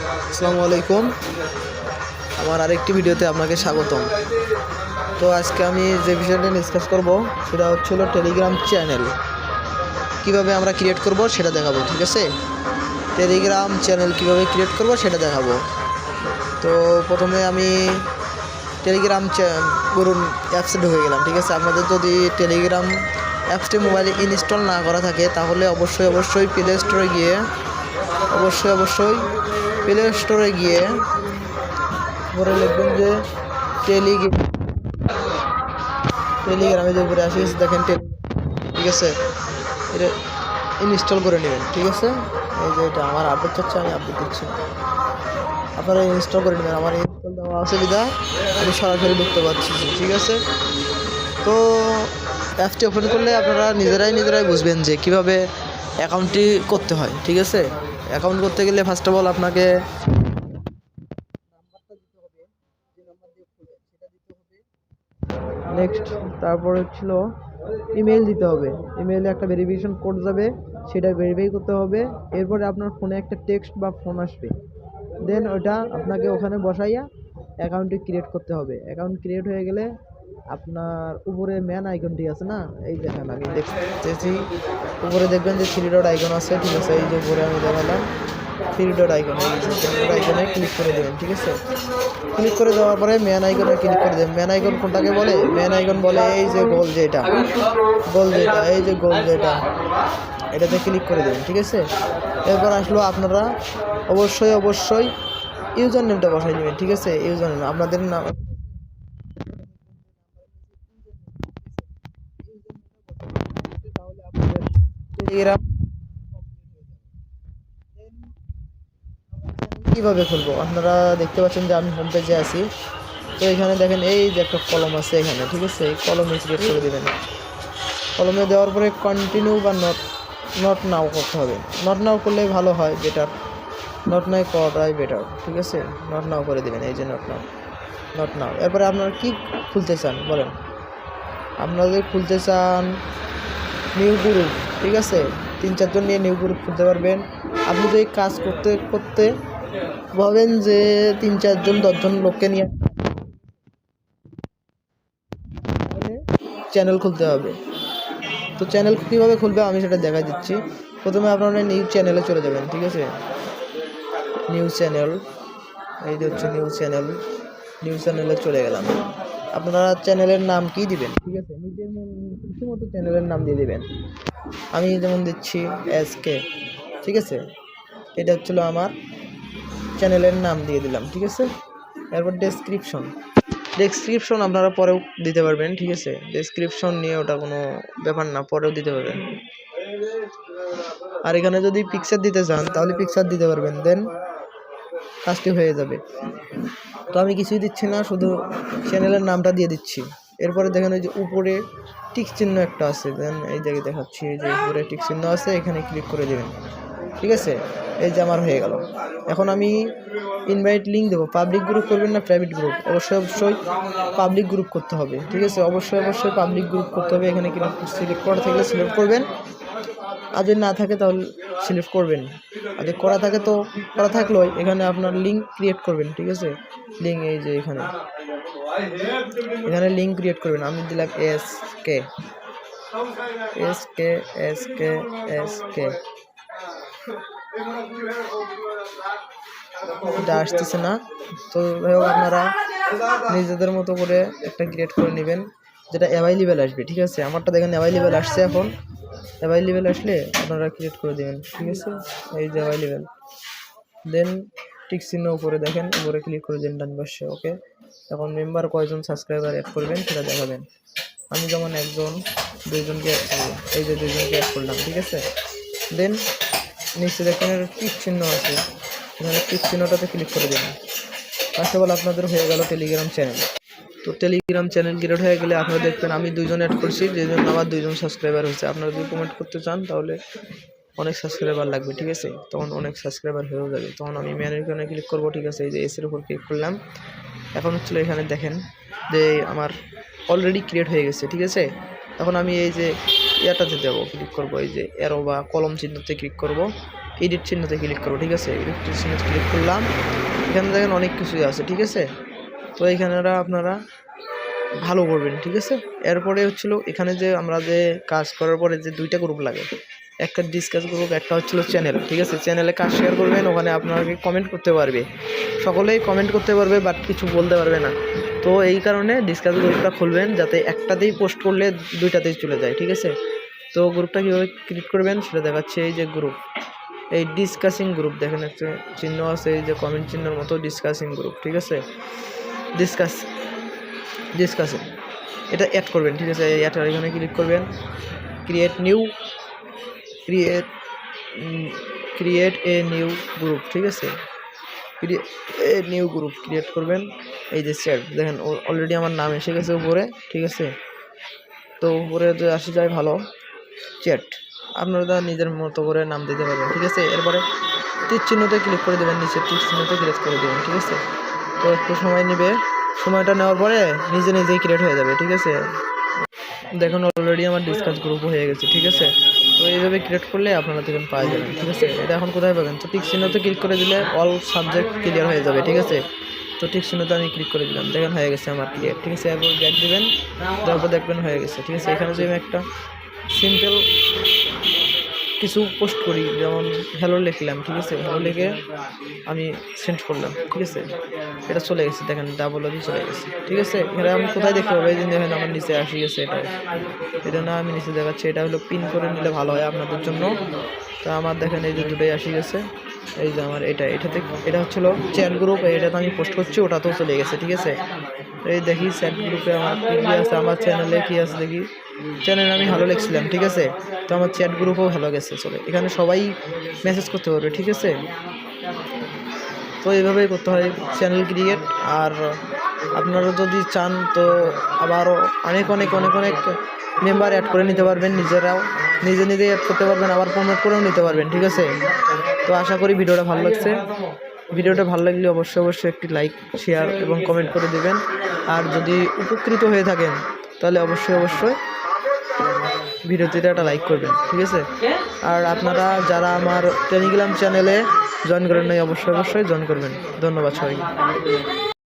আসসালামু আলাইকুম। আমার আরেকটি ভিডিওতে আপনাকে স্বাগতম। তো আজকে আমি যে বিষয়টা ডিসকাস করব সেটা হচ্ছিল টেলিগ্রাম চ্যানেল কিভাবে আমরা ক্রিয়েট করব সেটা দেখাবো। ঠিক আছে, টেলিগ্রাম চ্যানেল কিভাবে ক্রিয়েট করব সেটা দেখাবো। তো প্রথমে আমি টেলিগ্রাম পুরো অ্যাপসে ঢুকে গেলাম। ঠিক আছে, আপনাদের যদি টেলিগ্রাম অ্যাপসটি মোবাইলে ইনস্টল না করা থাকে তাহলে অবশ্যই প্লে স্টোরে গিয়ে পরে লিখবেন যে টেলিগ্রামে যে উপরে আসিস দেখেন ঠিক আছে, এটা ইনস্টল করে নেবেন। ঠিক আছে, এই যে এটা আমার আপডেট চাচ্ছে, আমি আপডেট দিচ্ছি, আপনারা ইনস্টল করে নেবেন। আমার ইনস্টল দেওয়া অসুবিধা, আমি সরাসরি ঢুকতে পারছি। ঠিক আছে, তো অ্যাপটি ওপেন করলে আপনারা নিজেরাই বুঝবেন যে কীভাবে অ্যাকাউন্টটি করতে হয়। ঠিক আছে, অ্যাকাউন্ট করতে গেলে ফার্স্ট অফ অল আপনাকে নেক্সট তারপরে ছিল ইমেল দিতে হবে। ইমেইলে একটা ভেরিফিকেশন কোড যাবে, সেটা ভেরিফাই করতে হবে। এরপরে আপনার ফোনে একটা টেক্সট বা ফোন আসবে, দেন ওটা আপনাকে ওখানে বসাইয়া অ্যাকাউন্টটি ক্রিয়েট করতে হবে। অ্যাকাউন্ট ক্রিয়েট হয়ে গেলে আপনার উপরে ম্যান আইকনটি আছে না, এই দেখেন আমি দেখতেছি উপরে দেখবেন যে 3 ডট আইকন আছে। ঠিক আছে, এই যে উপরে আমি দেখালাম 3 ডট আইকন, এই যে 3 ডট আইকনে ক্লিক করে দেবেন। ঠিক আছে, ক্লিক করে দেওয়ার পরে ম্যান আইকনে ক্লিক করে দেবেন। ম্যান আইকন কোনটাকে বলে? ম্যান আইকন বলে এই যে গোল যেটা, এটাতে ক্লিক করে দেবেন। ঠিক আছে, এরপর আসলো আপনারা অবশ্যই ইউজার নেমটা বসাই নেবেন। ঠিক আছে, ইউজার নেম আপনাদের নাম টেলিগ্রাম কীভাবে খুলবো আপনারা দেখতে পাচ্ছেন যে আমি হোম পেজে আছি। তো এখানে দেখেন এই যে একটা কলম আছে এখানে। ঠিক আছে, এই কলমে ক্রিয়েট করে দেবেন। কলমে দেওয়ার পরে কন্টিনিউ বা নট নাও করতে হবে। নট নাও করলে ভালো হয়, বেটার। নট নাও করাটাই বেটার। ঠিক আছে, নট নাও করে দেবেন, এই যে নট নাও। এরপরে আপনারা কি খুলতে চান বলেন? আপনারা যদি খুলতে চান নিউ গ্রুপ, ঠিক আছে, 3-4 জন নিয়ে নিউ গ্রুপ খুলতে পারবেন। আপনি যদি কাজ করতে ভাবেন যে 3-4 জন 10 জন লোককে নিয়ে চ্যানেল খুলতে হবে। তো চ্যানেল কীভাবে খুলবে আমি সেটা দেখা দিচ্ছি। প্রথমে আপনারা নিউ চ্যানেলে চলে যাবেন। ঠিক আছে, নিউ চ্যানেল, এই যে হচ্ছে নিউ চ্যানেলে চলে গেলাম। আপনারা চ্যানেলের নাম কি দিবেন? ঠিক আছে, নিজের খুশি মতো চ্যানেলের নাম দিয়ে দিবেন। আমি যেমন দিচ্ছি এসকে। ঠিক আছে, এটা হচ্ছিল আমার চ্যানেলের নাম দিয়ে দিলাম। ঠিক আছে, এরপর ডেসক্রিপশন আপনারা পরেও দিতে পারবেন। ঠিক আছে, ডেসক্রিপশন নিয়ে ওটা কোনো ব্যাপার না, পরেও দিতে পারবেন। আর এখানে যদি পিকচার দিতে চান তাহলে পিকচার দিতে পারবেন, দেন কাজটি হয়ে যাবে। তো আমি কিছুই দিচ্ছি না, শুধু চ্যানেলের নামটা দিয়ে দিচ্ছি। এরপরে দেখেন ওই যে উপরে টিক চিহ্ন একটা আছে, দেন এই জায়গায় দেখাচ্ছি, এই যে উপরে টিক চিহ্ন আছে, এখানে ক্লিক করে দেবেন। ঠিক আছে, এই যে আমার হয়ে গেল। এখন আমি ইনভাইট লিঙ্ক দেবো। পাবলিক গ্রুপ করবেন না প্রাইভেট গ্রুপ? অবশ্যই পাবলিক গ্রুপ করতে হবে। ঠিক আছে, অবশ্যই পাবলিক গ্রুপ করতে হবে। এখানে সিলেক্ট করা থাকলে সিলেক্ট করবেন, আর যদি না থাকে তাহলে সিলেক্ট করবেন। আর যদি করা থাকে তো করা থাকলেও এখানে আপনার লিঙ্ক ক্রিয়েট করবেন। ঠিক আছে, লিঙ্ক এই যে এখানে লিঙ্ক ক্রিয়েট করবেন। আমি দিলাম এসকে। এটা আসতেছে না, তো আপনারা নিজেদের মতো করে একটা ক্রিয়েট করে নেবেন যেটা অ্যাভাইলেবল আসবে। ঠিক আছে, আমারটা দেখেন অ্যাভাইলেবল আসছে। এখন অ্যাভাইলেবল আসলে আপনারা ক্রিয়েট করে দেবেন। ঠিক আছে, এই যে অ্যাভাইলেবল, দেন টিক চিহ্ন উপরে দেখেন, উপরে ক্লিক করে দেন ডান পাশে। ওকে, এখন মেম্বার কয়জন সাবস্ক্রাইবার অ্যাড করবেন সেটা দেখাবেন। আমি যেমন 1 জন 2 জনকে অ্যাড করবো, এই যে 2 জনকে অ্যাড করলাম। ঠিক আছে, দেন নিচে দেখেন টিক চিহ্ন আছে, এখানে টিক চিহ্নটাতে ক্লিক করে দেবেন। ফার্স্ট অফ অল আপনাদের হয়ে গেল টেলিগ্রাম চ্যানেল। তো টেলিগ্রাম চ্যানেল ক্রিয়েট হয়ে গেলে আপনারা দেখবেন আমি 2 জন অ্যাড করছি, যে জন্য আমার 2 জন সাবস্ক্রাইবার হয়েছে। আপনারা যদি কমেন্ট করতে চান তাহলে অনেক সাবস্ক্রাইবার লাগবে। ঠিক আছে, তখন অনেক সাবস্ক্রাইবার হয়েও যাবে। তখন আমি ম্যানের এখানে ক্লিক করবো। ঠিক আছে, এই যে এসের উপর ক্লিক করলাম। এখন হচ্ছিল এখানে দেখেন যে আমার অলরেডি ক্রিয়েট হয়ে গেছে। ঠিক আছে, এখন আমি এই যে ইয়াটাতে দেবো, ক্লিক করবো, এই যে অ্যারো বা কলম চিহ্নতে ক্লিক করব। এডিট চিহ্নতে ক্লিক করবো, ঠিক আছে। এডিট চিহ্নতে ক্লিক করলাম, এখানে দেখেন অনেক কিছুই আছে, ঠিক আছে। তো এখানে আপনারা ভালো করবেন, ঠিক আছে। এরপরে হচ্ছিল এখানে যে আমরা যে কাজ করার পরে যে দুইটা গ্রুপ লাগে, একটা ডিসকাস গ্রুপ, একটা হচ্ছিল চ্যানেল, ঠিক আছে। চ্যানেলে কাজ শেয়ার করবেন, ওখানে আপনাকে কমেন্ট করতে পারবে, সকলেই কমেন্ট করতে পারবে, বাট কিছু বলতে পারবে না। তো এই কারণে ডিসকাস গ্রুপটা খুলবেন, যাতে একটাতেই পোস্ট করলে দুইটাতেই চলে যায়, ঠিক আছে। তো গ্রুপটা কীভাবে ক্রিয়েট করবেন সেটা দেখাচ্ছে। এই যে গ্রুপ, এই ডিসকাসিং গ্রুপ দেখেন একটা চিহ্ন আছে, এই যে কমেন্ট চিহ্নের মতো ডিসকাসিং গ্রুপ, ঠিক আছে। ডিসকাসিং এটা অ্যাড করবেন, ঠিক আছে। এই অ্যাড এখানে ক্লিক করবেন, ক্রিয়েট এ নিউ গ্রুপ, ঠিক আছে। নিউ গ্রুপ ক্রিয়েট করবেন। এই যে চ্যাট দেখেন অলরেডি আমার নাম এসে গেছে উপরে, ঠিক আছে। তো উপরে যে আসে যায় ভালো চ্যাট, আপনারা নিজের মতো করে নাম দিতে পারবেন, ঠিক আছে। এরপরে তীর চিহ্নতে ক্লিক করে দেবেন, নিচে তীর চিহ্নতে ক্লিক করে দেবেন, ঠিক আছে। তো একটু সময় নেবে, সময়টা নেওয়ার পরে নিজেই ক্রিয়েট হয়ে যাবে, ঠিক আছে। দেখুন অলরেডি আমার ডিসকাস গ্রুপ হয়ে গেছে, ঠিক আছে। তো এইভাবে ক্রিয়েট করলে আপনারা দেখুন পাওয়া যাবেন, ঠিক আছে। এটা এখন কোথায় পাবেন? তো টিক চিহ্নতে ক্লিক করে দিলে অল সাবজেক্ট ক্লিয়ার হয়ে যাবে, ঠিক আছে। তো টিক চিহ্নতে আমি ক্লিক করে দিলাম, দেখেন হয়ে গেছে আমার ক্লিয়ার, ঠিক আছে। এরপর ব্যাক দেবেন, তারপর দেখবেন হয়ে গেছে, ঠিক আছে। এখানে যে আমি একটা সিম্পল কিছু পোস্ট করি, যেমন হ্যালো লিখলাম, ঠিক আছে। হ্যালো লিখে আমি সেন্ড করলাম, ঠিক আছে। এটা চলে গেছে, দেখেন ডাবল চলে গেছে, ঠিক আছে। এটা আমি কোথায় দেখতে পাবো? এই দিন দেখেন আমার নিচে আসি গেছে, এটা না আমি নিচে দেখাচ্ছি। এটা হলো পিন করে নিলে ভালো হয় আপনাদের জন্য। তো আমার দেখেন এই যে দুটোই আসি গেছে, এই যে আমার এটা হচ্ছিল চ্যাট গ্রুপ, এটাতে আমি পোস্ট করছি, ওটাতেও চলে গেছে, ঠিক আছে। এই দেখি চ্যাট গ্রুপে আমার কী আছে, আমার চ্যানেলে কী আছে দেখি। চ্যানেলে আমি ভালো লিখছিলাম, ঠিক আছে। তো আমার চ্যাট গ্রুপও ভালো গেছে, চলে। এখানে সবাই মেসেজ করতে পারবে, ঠিক আছে। তো এইভাবেই করতে হয় চ্যানেল ক্রিয়েট। আর আপনারা যদি চান তো আবারও অনেক মেম্বার অ্যাড করে নিতে পারবেন, নিজেরাও নিজেই অ্যাড করতে পারবেন, আবার প্রমোট করেও নিতে পারবেন, ঠিক আছে। তো আশা করি ভিডিওটা ভালো লাগছে। ভিডিওটা ভালো লাগলে অবশ্যই একটি লাইক, শেয়ার এবং কমেন্ট করে দেবেন। আর যদি উপকৃত হয়ে থাকেন তাহলে অবশ্যই ভিডিওটিতে একটা লাইক করবেন, ঠিক আছে। আর আপনারা যারা আমার টেলিগ্রাম চ্যানেলে জয়েন করেন নাই অবশ্যই জয়েন করবেন। ধন্যবাদ সবাইকে।